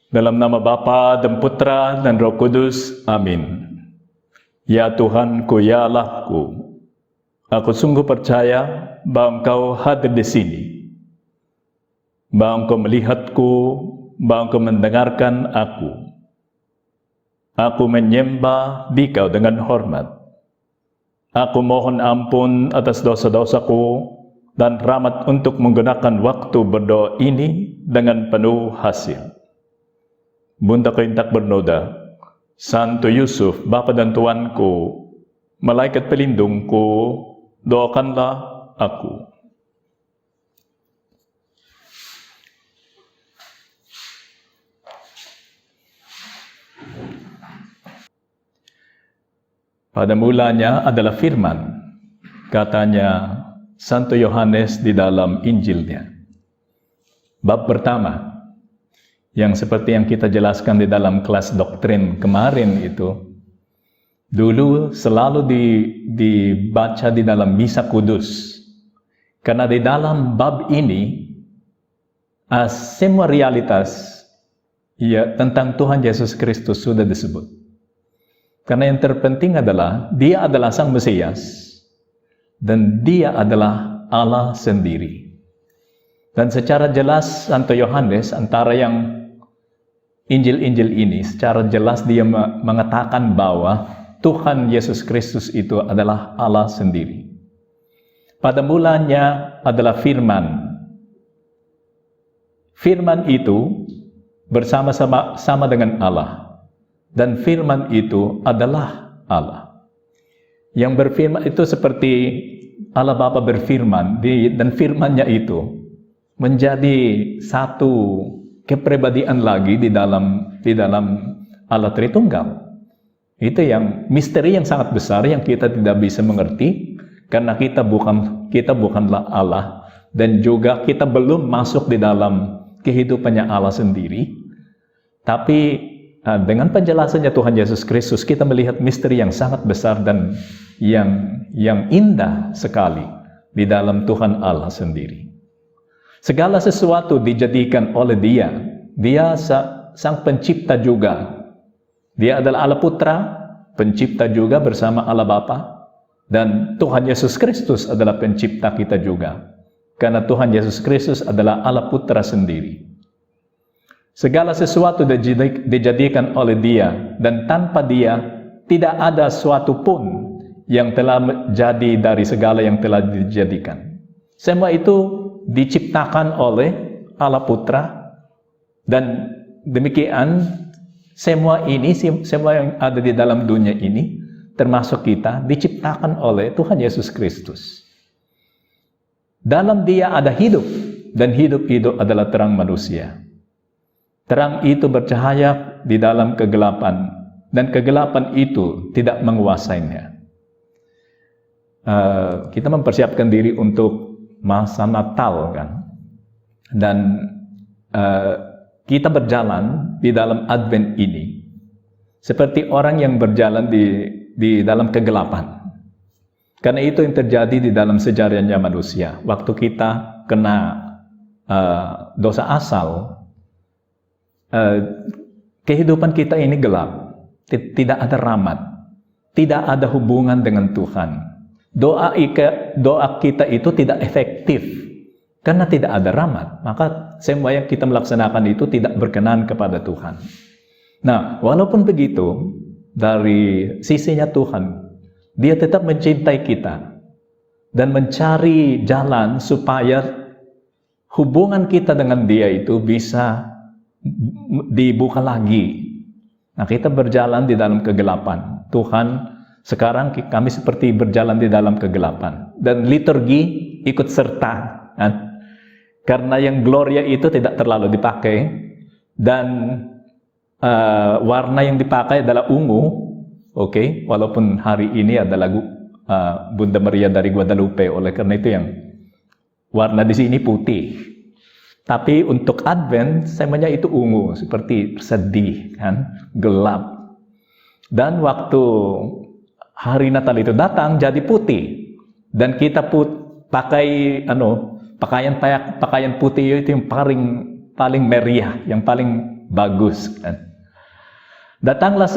Dalam nama Bapa dan Putra dan Roh Kudus. Amin. Ya Tuhanku, ya Allahku, aku sungguh percaya bahwa Engkau hadir di sini, bahwa Engkau melihatku, bahwa Engkau mendengarkan aku. Aku menyembah Dikau dengan hormat. Aku mohon ampun atas dosa-dosaku dan rahmat untuk menggunakan waktu berdoa ini dengan penuh hasil. Bunda Keintak bernoda, Santo Yusuf, Bapa dan Tuanku, malaikat pelindungku, doakanlah aku. Pada mulanya adalah firman, katanya Santo Yohanes di dalam Injilnya. Bab pertama, yang seperti yang kita jelaskan di dalam kelas doktrin kemarin itu, dulu selalu dibaca di dalam Misa Kudus. Karena di dalam bab ini, semua realitas ya, tentang Tuhan Yesus Kristus sudah disebut. Karena yang terpenting adalah, Dia adalah Sang Mesias, dan Dia adalah Allah sendiri. Dan secara jelas, Santo Yohanes, antara yang Injil-Injil ini, secara jelas dia mengatakan bahwa Tuhan Yesus Kristus itu adalah Allah sendiri. Pada mulanya adalah firman. Firman itu bersama-sama dengan Allah. Dan firman itu adalah Allah. Yang berfirman itu seperti Allah Bapa berfirman, dan firman-Nya itu menjadi satu kepribadian lagi di dalam Allah Tritunggal. Itu yang misteri yang sangat besar yang kita tidak bisa mengerti karena kita bukanlah Allah, dan juga kita belum masuk di dalam kehidupannya Allah sendiri. Tapi dengan penjelasannya Tuhan Yesus Kristus, kita melihat misteri yang sangat besar dan yang indah sekali di dalam Tuhan Allah sendiri. Segala sesuatu dijadikan oleh Dia. Dia Sang Pencipta juga. Dia adalah Allah Putra, Pencipta juga bersama Allah Bapa. Dan Tuhan Yesus Kristus adalah Pencipta kita juga. Karena Tuhan Yesus Kristus adalah Allah Putra sendiri. Segala sesuatu dijadikan oleh Dia. Dan tanpa Dia, tidak ada suatu pun yang telah jadi dari segala yang telah dijadikan. Semua itu diciptakan oleh Allah Putra, dan demikian semua yang ada di dalam dunia ini, termasuk kita, diciptakan oleh Tuhan Yesus Kristus. Dalam Dia ada hidup, dan hidup itu adalah terang manusia. Terang itu bercahaya di dalam kegelapan, dan kegelapan itu tidak menguasainya. Kita mempersiapkan diri untuk masa Natal kan, dan kita berjalan di dalam Advent ini seperti orang yang berjalan di dalam kegelapan, karena itu yang terjadi di dalam sejarahnya manusia. Waktu kita kena dosa asal, kehidupan kita ini gelap, tidak ada rahmat, tidak ada hubungan dengan Tuhan. Doa kita itu tidak efektif karena tidak ada rahmat. Maka semua yang kita melaksanakan itu tidak berkenan kepada Tuhan. Nah, walaupun begitu, dari sisinya Tuhan, Dia tetap mencintai kita dan mencari jalan supaya hubungan kita dengan Dia itu bisa dibuka lagi. Nah, kita berjalan di dalam kegelapan. Tuhan, sekarang kami seperti berjalan di dalam kegelapan, dan liturgi ikut serta, kan? Karena yang Gloria itu tidak terlalu dipakai, dan warna yang dipakai adalah ungu, oke? Walaupun hari ini adalah Bunda Maria dari Guadalupe, oleh karena itu yang warna di sini putih. Tapi untuk Advent, semuanya itu ungu, seperti sedih, kan? Gelap. Dan waktu hari Natal itu datang jadi putih, dan kita pakaian putih itu yang paling meriah, yang paling bagus kan. Datanglah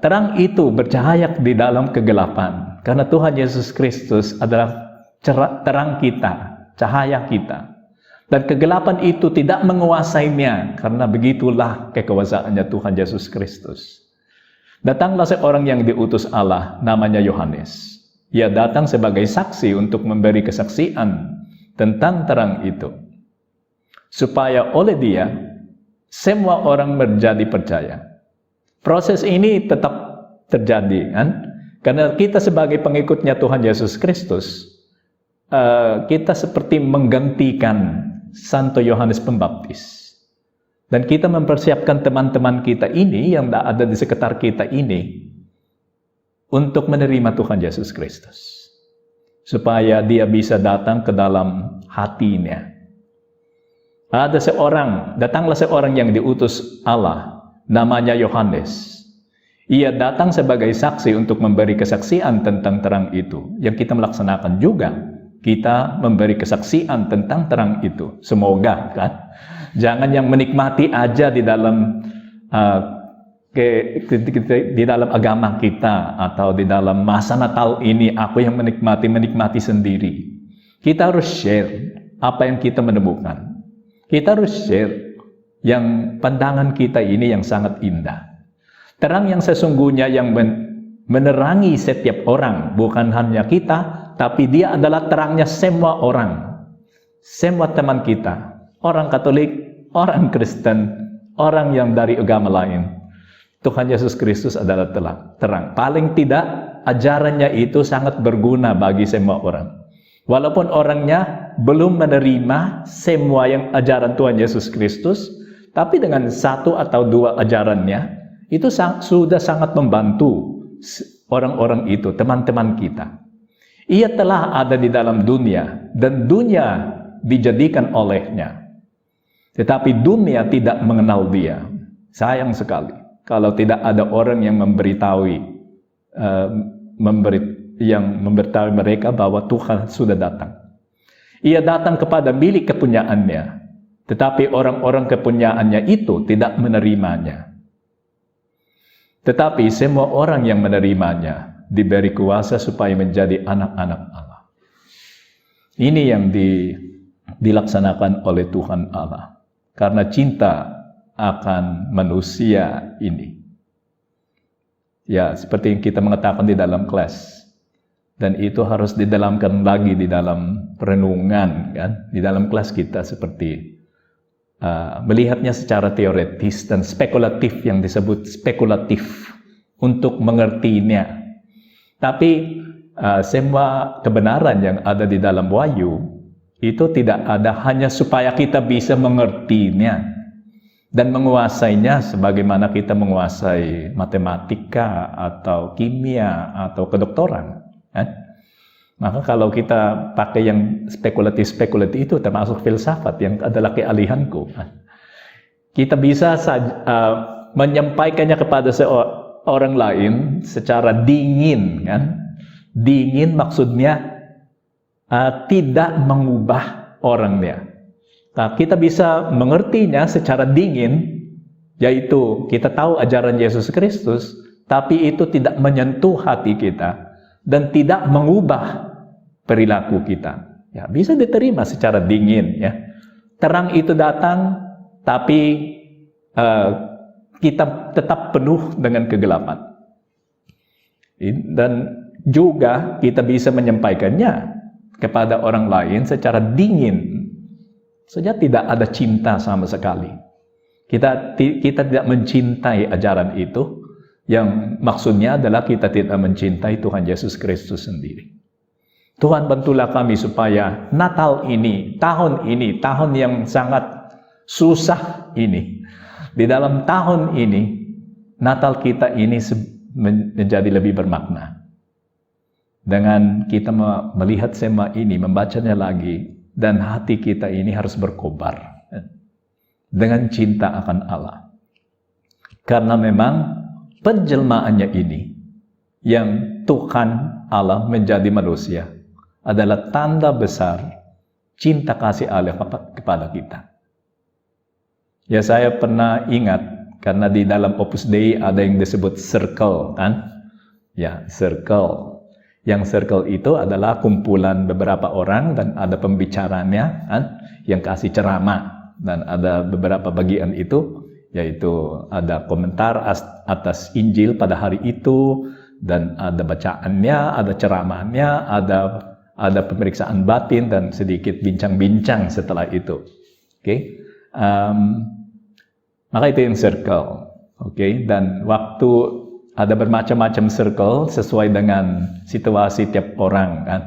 terang itu bercahaya di dalam kegelapan, karena Tuhan Yesus Kristus adalah terang kita, cahaya kita. Dan kegelapan itu tidak menguasainya, karena begitulah kekuasaannya Tuhan Yesus Kristus. Datanglah seorang yang diutus Allah, namanya Yohanes. Ia datang sebagai saksi untuk memberi kesaksian tentang terang itu, supaya oleh dia semua orang menjadi percaya. Proses ini tetap terjadi, kan? Karena kita sebagai pengikutnya Tuhan Yesus Kristus, kita seperti menggantikan Santo Yohanes Pembaptis. Dan kita mempersiapkan teman-teman kita ini yang ada di sekitar kita ini untuk menerima Tuhan Yesus Kristus, supaya dia bisa datang ke dalam hatinya. Datanglah seorang yang diutus Allah, namanya Yohanes. Ia datang sebagai saksi untuk memberi kesaksian tentang terang itu, yang kita melaksanakan juga. Kita memberi kesaksian tentang terang itu. Semoga kan, jangan yang menikmati aja di dalam di dalam agama kita, atau di dalam masa Natal ini aku yang menikmati sendiri. Kita harus share apa yang kita menemukan. Kita harus share yang pandangan kita ini yang sangat indah. Terang yang sesungguhnya yang menerangi setiap orang, bukan hanya kita, tapi dia adalah terangnya semua orang, semua teman kita, orang Katolik, orang Kristen, orang yang dari agama lain. Tuhan Yesus Kristus adalah terang. Paling tidak, ajarannya itu sangat berguna bagi semua orang. Walaupun orangnya belum menerima semua yang ajaran Tuhan Yesus Kristus, tapi dengan satu atau dua ajarannya, itu sudah sangat membantu orang-orang itu, teman-teman kita. Ia telah ada di dalam dunia, dan dunia dijadikan olehnya. Tetapi dunia tidak mengenal dia. Sayang sekali kalau tidak ada orang yang memberitahu mereka bahwa Tuhan sudah datang. Ia datang kepada milik kepunyaannya, tetapi orang-orang kepunyaannya itu tidak menerimanya. Tetapi semua orang yang menerimanya diberi kuasa supaya menjadi anak-anak Allah. Ini yang dilaksanakan oleh Tuhan Allah, karena cinta akan manusia ini. Ya, seperti yang kita mengatakan di dalam kelas. Dan itu harus didalamkan lagi di dalam renungan, kan? Di dalam kelas kita seperti melihatnya secara teoretis dan spekulatif, yang disebut spekulatif, untuk mengertinya. Tapi semua kebenaran yang ada di dalam Wahyu itu tidak ada hanya supaya kita bisa mengertinya dan menguasainya sebagaimana kita menguasai matematika atau kimia atau kedokteran. Maka kalau kita pakai yang spekulatif itu, termasuk filsafat yang adalah keahlianku, kita bisa menyampaikannya kepada orang lain secara dingin, kan? Dingin maksudnya tidak mengubah orangnya. Nah, kita bisa mengertinya secara dingin, yaitu kita tahu ajaran Yesus Kristus, tapi itu tidak menyentuh hati kita dan tidak mengubah perilaku kita. Ya, bisa diterima secara dingin, ya. Terang itu datang, tapi kita tetap penuh dengan kegelapan. Dan juga kita bisa menyampaikannya kepada orang lain secara dingin, saja tidak ada cinta sama sekali. Kita tidak mencintai ajaran itu, yang maksudnya adalah kita tidak mencintai Tuhan Yesus Kristus sendiri. Tuhan, bantulah kami supaya Natal ini, tahun yang sangat susah ini, di dalam tahun ini, Natal kita ini menjadi lebih bermakna. Dengan kita melihat semua ini, membacanya lagi, dan hati kita ini harus berkobar dengan cinta akan Allah. Karena memang penjelmaannya ini, yang Tuhan Allah menjadi manusia, adalah tanda besar cinta kasih Allah kepada kita. Ya, saya pernah ingat karena di dalam Opus Dei ada yang disebut circle, kan? Ya, circle. Yang circle itu adalah kumpulan beberapa orang dan ada pembicaranya, kan? Yang kasih ceramah, dan ada beberapa bagian itu, yaitu ada komentar atas Injil pada hari itu, dan ada bacaannya, ada ceramahnya, ada pemeriksaan batin dan sedikit bincang-bincang setelah itu. Oke. Maka itu yang circle. Oke. Dan waktu ada bermacam-macam circle sesuai dengan situasi tiap orang, kan.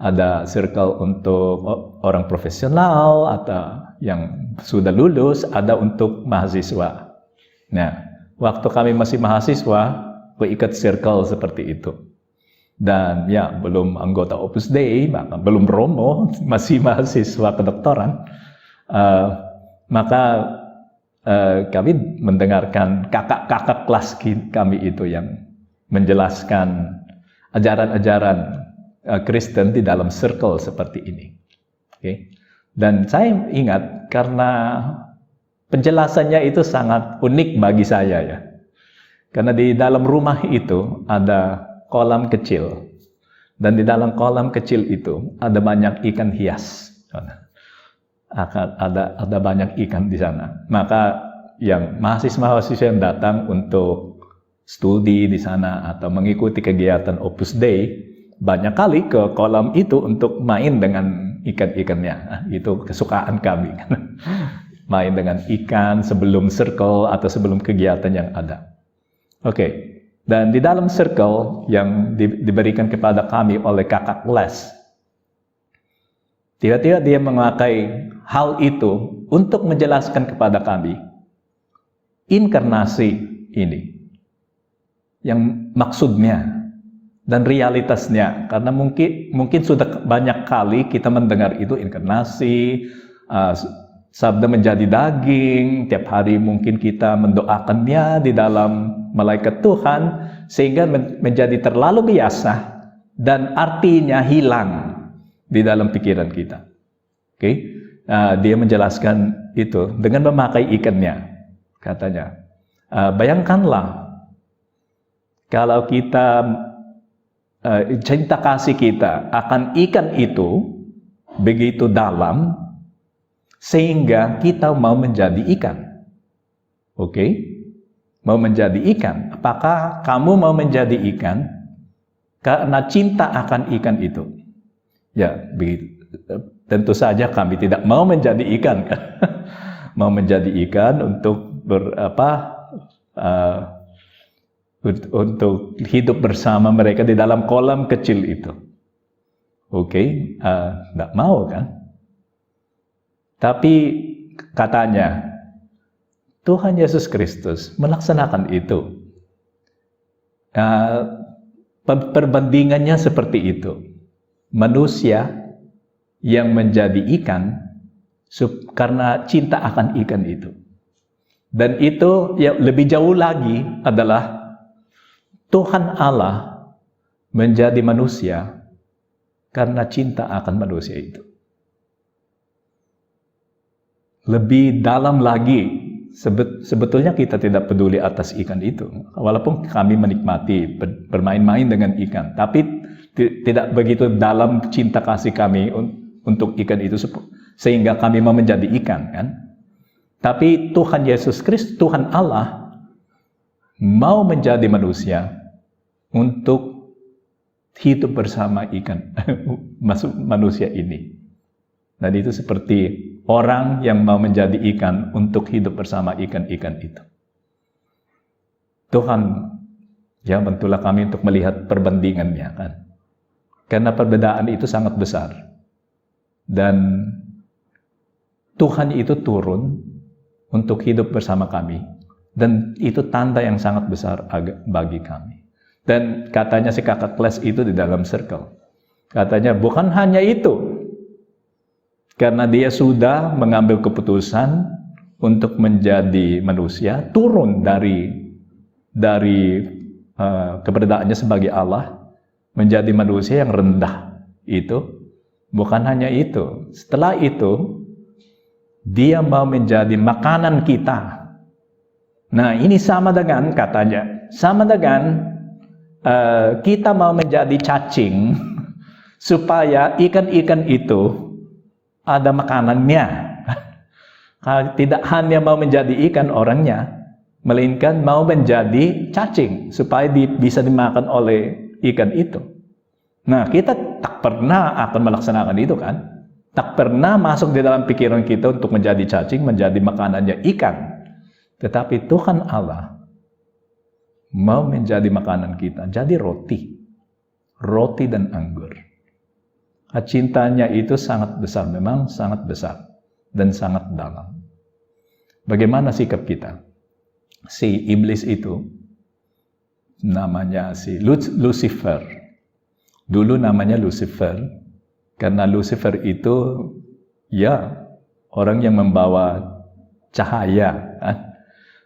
Ada circle untuk orang profesional atau yang sudah lulus, ada untuk mahasiswa. Nah, waktu kami masih mahasiswa, aku ikut circle seperti itu. Dan ya, belum anggota Opus Dei, belum Romo, masih mahasiswa kedokteran. Maka kami mendengarkan kakak-kakak kelas kami itu yang menjelaskan ajaran-ajaran Kristen di dalam circle seperti ini. Okay. Dan saya ingat karena penjelasannya itu sangat unik bagi saya, ya. Karena di dalam rumah itu ada kolam kecil, dan di dalam kolam kecil itu ada banyak ikan hias. Ada banyak ikan di sana. Maka yang mahasiswa-mahasiswa yang datang untuk studi di sana atau mengikuti kegiatan Opus Dei, banyak kali ke kolam itu untuk main dengan ikan-ikannya. Itu kesukaan kami. Main dengan ikan sebelum circle atau sebelum kegiatan yang ada. Oke. Dan di dalam circle yang diberikan kepada kami oleh kakak les, tiba-tiba dia memakai hal itu untuk menjelaskan kepada kami inkarnasi ini, yang maksudnya dan realitasnya. Karena mungkin sudah banyak kali kita mendengar itu inkarnasi, sabda menjadi daging, tiap hari mungkin kita mendoakannya di dalam malaikat Tuhan, sehingga menjadi terlalu biasa dan artinya hilang di dalam pikiran kita. Oke, dia menjelaskan itu dengan memakai ikannya. Katanya, bayangkanlah kalau kita cinta kasih kita akan ikan itu begitu dalam sehingga kita mau menjadi ikan. Oke? Mau menjadi ikan. Apakah kamu mau menjadi ikan karena cinta akan ikan itu? Ya, begitu. Tentu saja kami tidak mau menjadi ikan, kan? Mau menjadi ikan untuk untuk hidup bersama mereka di dalam kolam kecil itu. Oke, nggak mau, kan? Tapi katanya Tuhan Yesus Kristus melaksanakan itu. Perbandingannya seperti itu. Manusia yang menjadi ikan karena cinta akan ikan itu. Dan itu yang lebih jauh lagi adalah Tuhan Allah menjadi manusia karena cinta akan manusia itu. Lebih dalam lagi, sebetulnya kita tidak peduli atas ikan itu. Walaupun kami menikmati bermain-main dengan ikan, tapi tidak begitu dalam cinta kasih kami untuk ikan itu sehingga kami mau menjadi ikan, kan? Tapi Tuhan Yesus Kristus, Tuhan Allah mau menjadi manusia untuk hidup bersama ikan manusia ini. Dan itu seperti orang yang mau menjadi ikan untuk hidup bersama ikan-ikan itu. Tuhan ya bantulah kami untuk melihat perbandingannya, kan? Karena perbedaan itu sangat besar. Dan Tuhan itu turun untuk hidup bersama kami. Dan itu tanda yang sangat besar bagi kami. Dan katanya si kakak kelas itu di dalam circle. Katanya bukan hanya itu. Karena dia sudah mengambil keputusan untuk menjadi manusia, turun dari keberadaannya sebagai Allah, menjadi manusia yang rendah. Itu bukan hanya itu. Setelah itu, Dia mau menjadi makanan kita. Nah, ini sama dengan katanya, sama dengan kita mau menjadi cacing supaya ikan-ikan itu ada makanannya. Tidak hanya mau menjadi ikan orangnya, melainkan mau menjadi cacing supaya bisa dimakan oleh ikan itu. Nah, kita tak pernah akan melaksanakan itu kan? Tak pernah masuk di dalam pikiran kita untuk menjadi cacing, menjadi makanannya ikan. Tetapi Tuhan Allah mau menjadi makanan kita, jadi roti dan anggur. Cintanya itu sangat besar, memang sangat besar dan sangat dalam. Bagaimana sikap kita? Si iblis itu namanya si Lucifer. Dulu namanya Lucifer karena Lucifer itu ya orang yang membawa cahaya.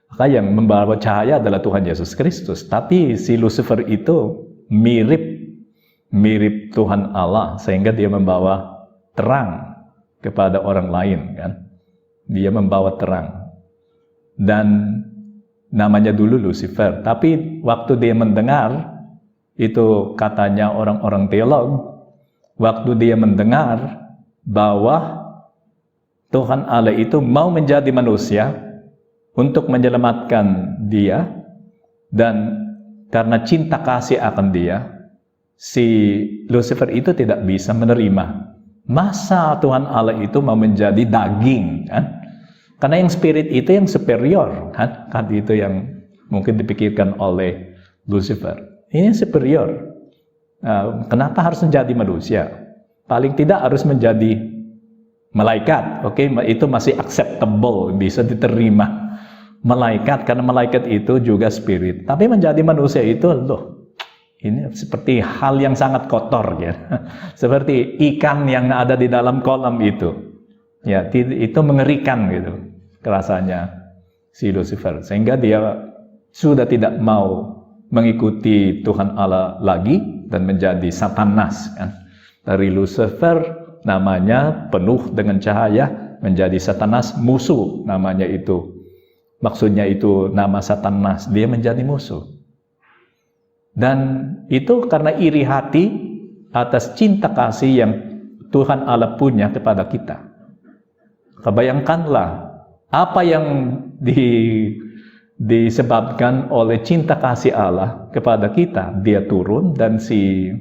Maka yang membawa cahaya adalah Tuhan Yesus Kristus. Tapi si Lucifer itu mirip Tuhan Allah, sehingga dia membawa terang kepada orang lain, kan? Dia membawa terang. Dan namanya dulu Lucifer. Tapi waktu dia mendengar, itu katanya orang-orang teolog, waktu dia mendengar bahwa Tuhan Allah itu mau menjadi manusia untuk menyelamatkan dia, dan karena cinta kasih akan dia, si Lucifer itu tidak bisa menerima. Masa Tuhan Allah itu mau menjadi daging, kan? Karena yang spirit itu yang superior, kan? Kan itu yang mungkin dipikirkan oleh Lucifer. Ini superior. Kenapa harus menjadi manusia? Paling tidak harus menjadi malaikat. Oke, itu masih acceptable, bisa diterima. Malaikat, karena malaikat itu juga spirit. Tapi menjadi manusia itu, ini seperti hal yang sangat kotor, ya. Seperti ikan yang ada di dalam kolam itu. Ya, itu mengerikan gitu rasanya si Lucifer. Sehingga dia sudah tidak mau mengikuti Tuhan Allah lagi dan menjadi Satanas, kan. Dari Lucifer namanya penuh dengan cahaya, menjadi Satanas, musuh namanya itu. Maksudnya itu nama Satanas, dia menjadi musuh. Dan itu karena iri hati atas cinta kasih yang Tuhan Allah punya kepada kita. Kebayangkanlah apa yang disebabkan oleh cinta kasih Allah kepada kita. Dia turun dan si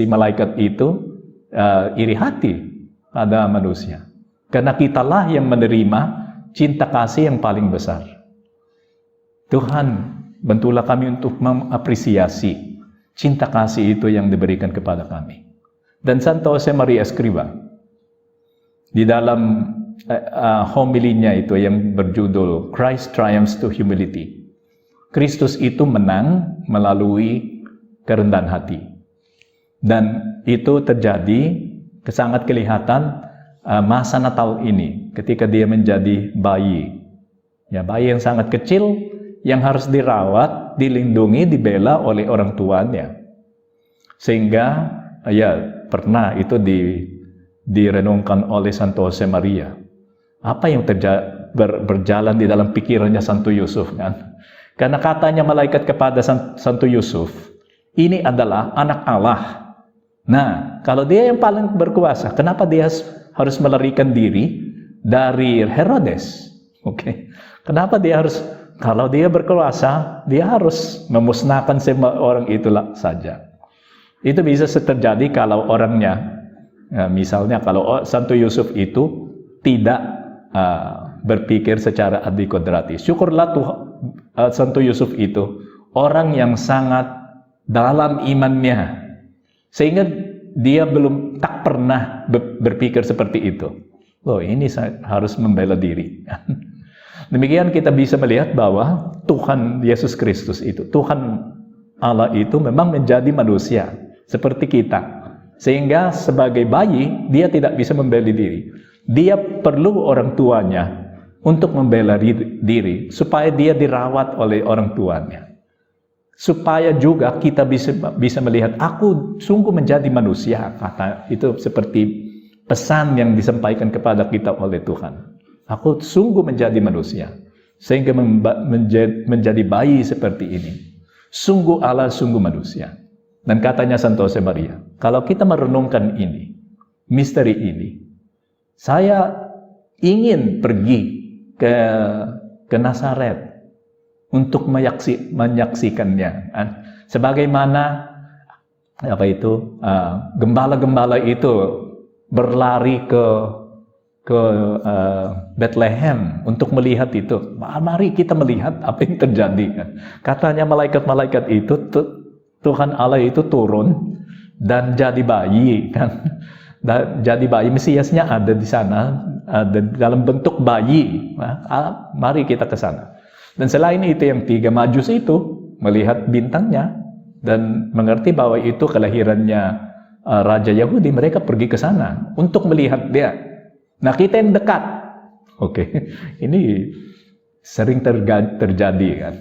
malaikat itu iri hati pada manusia. Karena kitalah yang menerima cinta kasih yang paling besar. Tuhan, bantulah kami untuk mengapresiasi cinta kasih itu yang diberikan kepada kami. Dan Santo Josemaria Escrivá, di dalam homilinya itu yang berjudul Christ Triumphs to Humility, Kristus itu menang melalui kerendahan hati. Dan itu terjadi, sangat kelihatan masa Natal ini, ketika dia menjadi bayi. Ya, bayi yang sangat kecil, yang harus dirawat, dilindungi, dibela oleh orang tuanya. Sehingga, ya, pernah itu direnungkan oleh Santo Josemaria. Apa yang berjalan di dalam pikirannya Santo Yusuf, kan? Karena katanya malaikat kepada Santo Yusuf, ini adalah anak Allah. Nah, kalau dia yang paling berkuasa, kenapa dia harus melarikan diri dari Herodes? Oke. Kenapa dia harus, kalau dia berkuasa, dia harus memusnahkan semua orang itulah saja. Itu bisa terjadi kalau orangnya, misalnya kalau Santo Yusuf itu tidak berpikir secara adikodratis. Syukurlah Santo Yusuf itu orang yang sangat dalam imannya, sehingga dia tak pernah berpikir seperti itu. Loh, ini saya harus membela diri. Demikian kita bisa melihat bahwa Tuhan Yesus Kristus itu, Tuhan Allah itu memang menjadi manusia seperti kita. Sehingga sebagai bayi, dia tidak bisa membela diri. Dia perlu orang tuanya untuk membela diri, supaya dia dirawat oleh orang tuanya. Supaya juga kita bisa melihat, aku sungguh menjadi manusia, kata itu seperti pesan yang disampaikan kepada kita oleh Tuhan. Aku sungguh menjadi manusia, sehingga menjadi bayi seperti ini. Sungguh Allah, sungguh manusia. Dan katanya Santo Josemaria, kalau kita merenungkan ini, misteri ini, saya ingin pergi ke Nazaret untuk menyaksikannya. Sebagaimana gembala-gembala itu berlari ke Bethlehem untuk melihat itu. Mari kita melihat apa yang terjadi. Katanya malaikat-malaikat itu, Tuhan Allah itu turun dan jadi bayi, kan? Jadi bayi, Mesiasnya ada di sana, ada dalam bentuk bayi. Mari kita ke sana. Dan selain itu, yang 3 Majus itu melihat bintangnya dan mengerti bahwa itu kelahirannya Raja Yahudi, mereka pergi ke sana untuk melihat dia. Nah, kita yang dekat, ini sering terjadi, kan?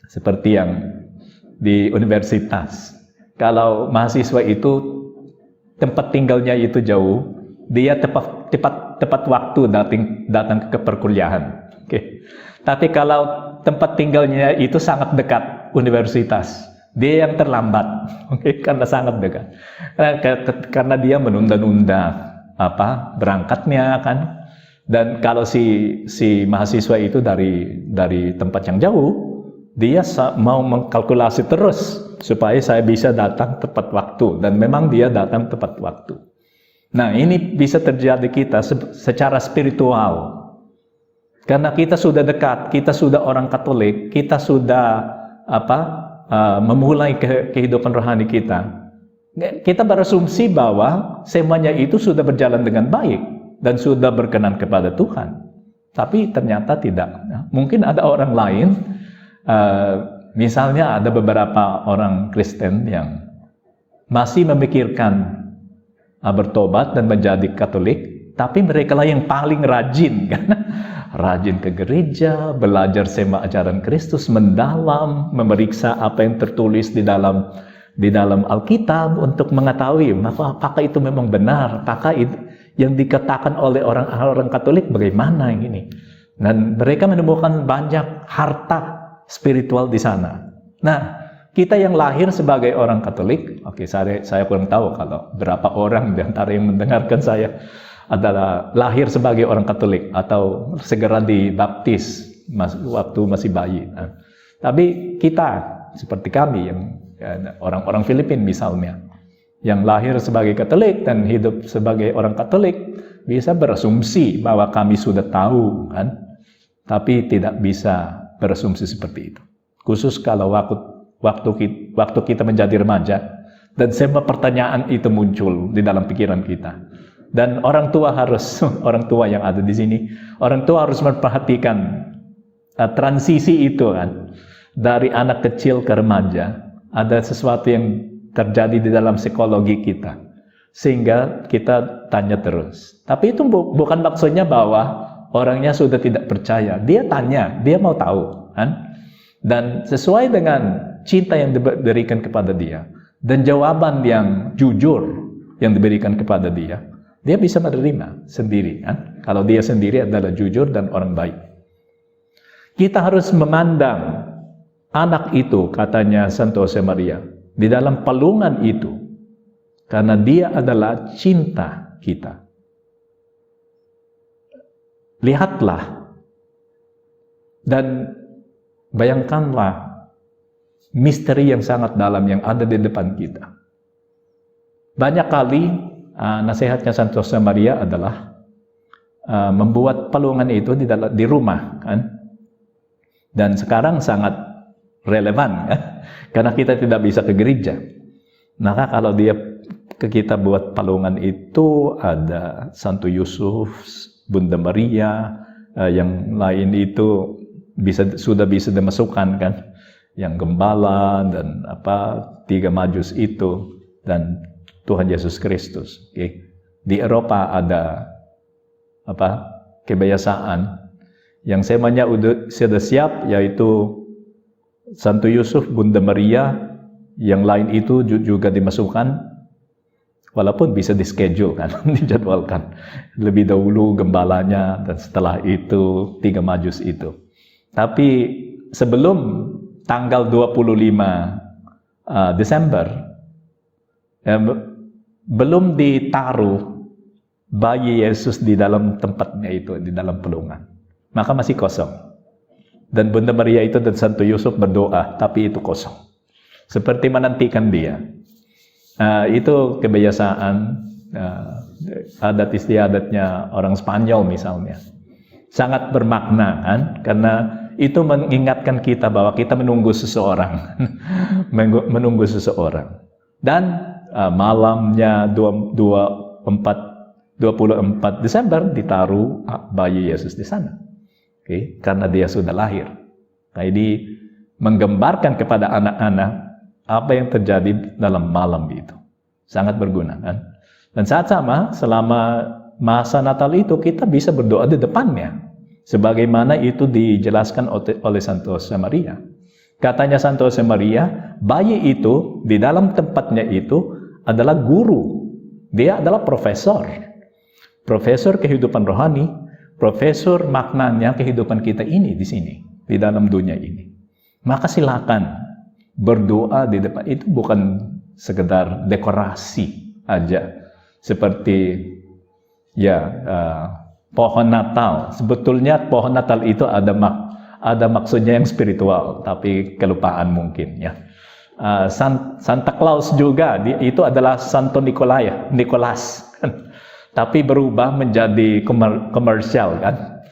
Seperti yang di universitas, kalau mahasiswa itu tempat tinggalnya itu jauh, dia tepat waktu datang ke perkuliahan. Tapi kalau tempat tinggalnya itu sangat dekat universitas, dia yang terlambat, karena sangat dekat, karena dia menunda-nunda berangkatnya, kan. Dan kalau si mahasiswa itu dari tempat yang jauh, dia mau mengkalkulasi terus supaya saya bisa datang tepat waktu, dan memang dia datang tepat waktu. Nah, ini bisa terjadi kita secara spiritual, karena kita sudah dekat, kita sudah orang Katolik, kita sudah memulai kehidupan rohani kita. Kita berasumsi bahwa semuanya itu sudah berjalan dengan baik dan sudah berkenan kepada Tuhan. Tapi ternyata tidak. Mungkin ada orang lain, misalnya ada beberapa orang Kristen yang masih memikirkan bertobat dan menjadi Katolik, tapi mereka lah yang paling rajin, kan? Rajin ke gereja, belajar sema ajaran Kristus mendalam, memeriksa apa yang tertulis di dalam Alkitab untuk mengetahui apakah itu memang benar, apakah itu yang dikatakan oleh orang Katolik bagaimana ini. Dan mereka menemukan banyak harta spiritual di sana. Nah, kita yang lahir sebagai orang Katolik, saya kurang tahu kalau berapa orang di antara yang mendengarkan saya adalah lahir sebagai orang Katolik atau segera dibaptis waktu masih bayi. Nah, tapi kita seperti kami yang orang-orang Filipina misalnya, yang lahir sebagai Katolik dan hidup sebagai orang Katolik, bisa berasumsi bahwa kami sudah tahu, kan? Tapi tidak bisa berasumsi seperti itu. Khusus kalau waktu kita menjadi remaja dan semua pertanyaan itu muncul di dalam pikiran kita. Dan orang tua yang ada di sini, orang tua harus memperhatikan transisi itu, kan? Dari anak kecil ke remaja. Ada sesuatu yang terjadi di dalam psikologi kita, sehingga kita tanya terus. Tapi itu bukan maksudnya bahwa orangnya sudah tidak percaya. Dia tanya, dia mau tahu, kan? Dan sesuai dengan cinta yang diberikan kepada dia dan jawaban yang jujur yang diberikan kepada dia bisa menerima sendiri, kan? Kalau dia sendiri adalah jujur dan orang baik. Kita harus memandang anak itu, katanya Santo Josemaria, di dalam palungan itu, karena dia adalah cinta kita. Lihatlah dan bayangkanlah misteri yang sangat dalam yang ada di depan kita. Banyak kali nasihatnya Santo Josemaria adalah membuat palungan itu di rumah, kan? Dan sekarang sangat relevan, kan? Karena kita tidak bisa ke gereja. Maka kalau kita buat palungan itu ada Santo Yusuf, Bunda Maria, yang lain itu sudah bisa dimasukkan, kan? Yang gembala dan 3 Majus itu dan Tuhan Yesus Kristus. Di Eropa ada kebiasaan yang semanya sudah siap, yaitu Santo Yusuf, Bunda Maria, yang lain itu juga dimasukkan. Walaupun bisa di-schedule kan, dijadwalkan. Lebih dahulu gembalanya, dan setelah itu 3 majus itu. Tapi sebelum tanggal 25 Desember, belum ditaruh bayi Yesus di dalam tempatnya itu, di dalam pelungan. Maka masih kosong. Dan Bunda Maria itu dan Santo Yusuf berdoa, tapi itu kosong. Seperti menantikan dia. Itu kebiasaan adat istiadatnya orang Spanyol misalnya. Sangat bermakna kan, karena itu mengingatkan kita bahwa kita menunggu seseorang. Menunggu seseorang. Dan malamnya 24 Desember ditaruh bayi Yesus di sana. Okay? Karena dia sudah lahir. Nah, ini menggambarkan kepada anak-anak apa yang terjadi dalam malam itu. Sangat berguna kan? Dan saat sama, selama masa Natal itu kita bisa berdoa di depannya. Sebagaimana itu dijelaskan oleh Santo Josemaria. Katanya Santo Josemaria, bayi itu di dalam tempatnya itu adalah guru. Dia adalah profesor. Profesor kehidupan rohani, profesor maknanya kehidupan kita ini di sini, di dalam dunia ini. Maka silakan berdoa di depan. Itu bukan sekedar dekorasi aja, seperti pohon Natal. Sebetulnya pohon Natal itu ada maksudnya yang spiritual, tapi kelupaan mungkin ya. Santa Claus juga itu adalah Santo Nicholas, tapi berubah menjadi komersial kan.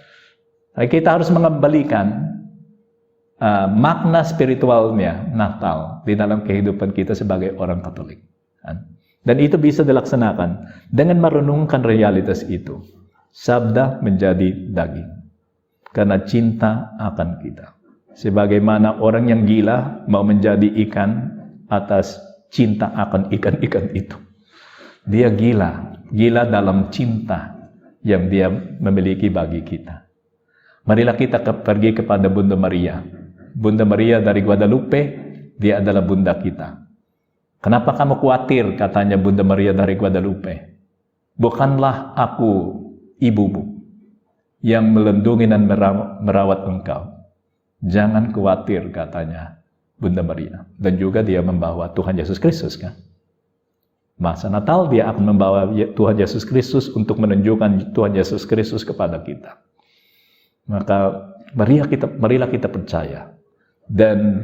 Kita harus mengembalikan makna spiritualnya Natal di dalam kehidupan kita sebagai orang Katolik. Dan itu bisa dilaksanakan dengan merenungkan realitas itu. Sabda menjadi daging karena cinta akan kita. Sebagaimana orang yang gila mau menjadi ikan atas cinta akan ikan-ikan itu. Dia gila dalam cinta yang dia memiliki bagi kita. Marilah kita pergi kepada Bunda Maria. Bunda Maria dari Guadalupe, dia adalah bunda kita. Kenapa kamu khawatir, katanya Bunda Maria dari Guadalupe? Bukanlah aku ibumu yang melindungi dan merawat engkau. Jangan khawatir, katanya Bunda Maria. Dan juga dia membawa Tuhan Yesus Kristus kan. Masa Natal dia akan membawa Tuhan Yesus Kristus untuk menunjukkan Tuhan Yesus Kristus kepada kita. Maka marilah kita percaya dan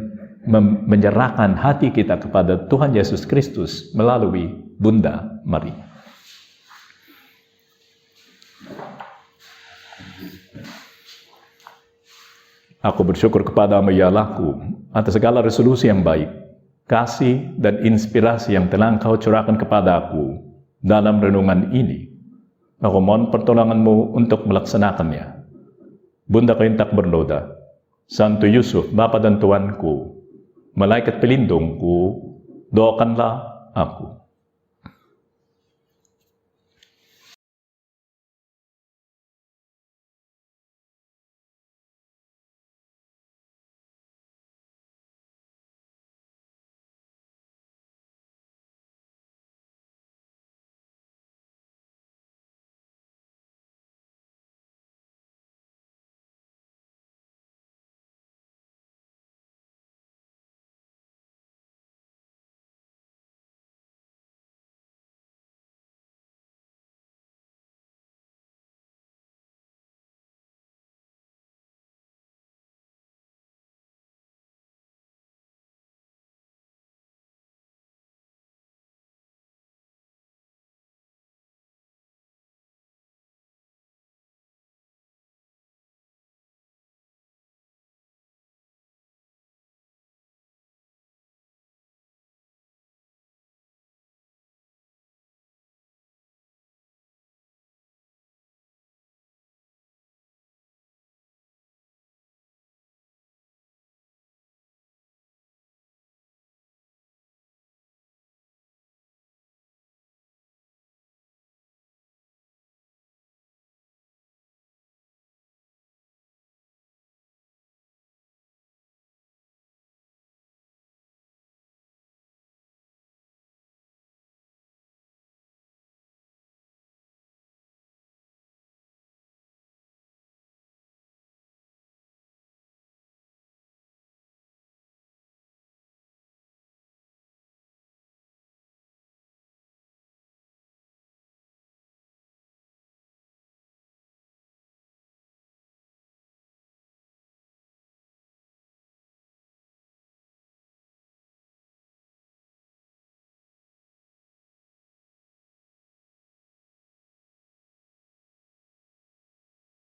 menyerahkan hati kita kepada Tuhan Yesus Kristus melalui Bunda Maria. Aku bersyukur kepadamu ya Allahku atas segala resolusi yang baik, kasih dan inspirasi yang telah Engkau curahkan kepada aku dalam renungan ini. Aku mohon pertolonganmu untuk melaksanakannya. Bunda Kain tak bernoda, Santo Yusuf, Bapa dan Tuanku, Malaikat pelindungku, doakanlah aku.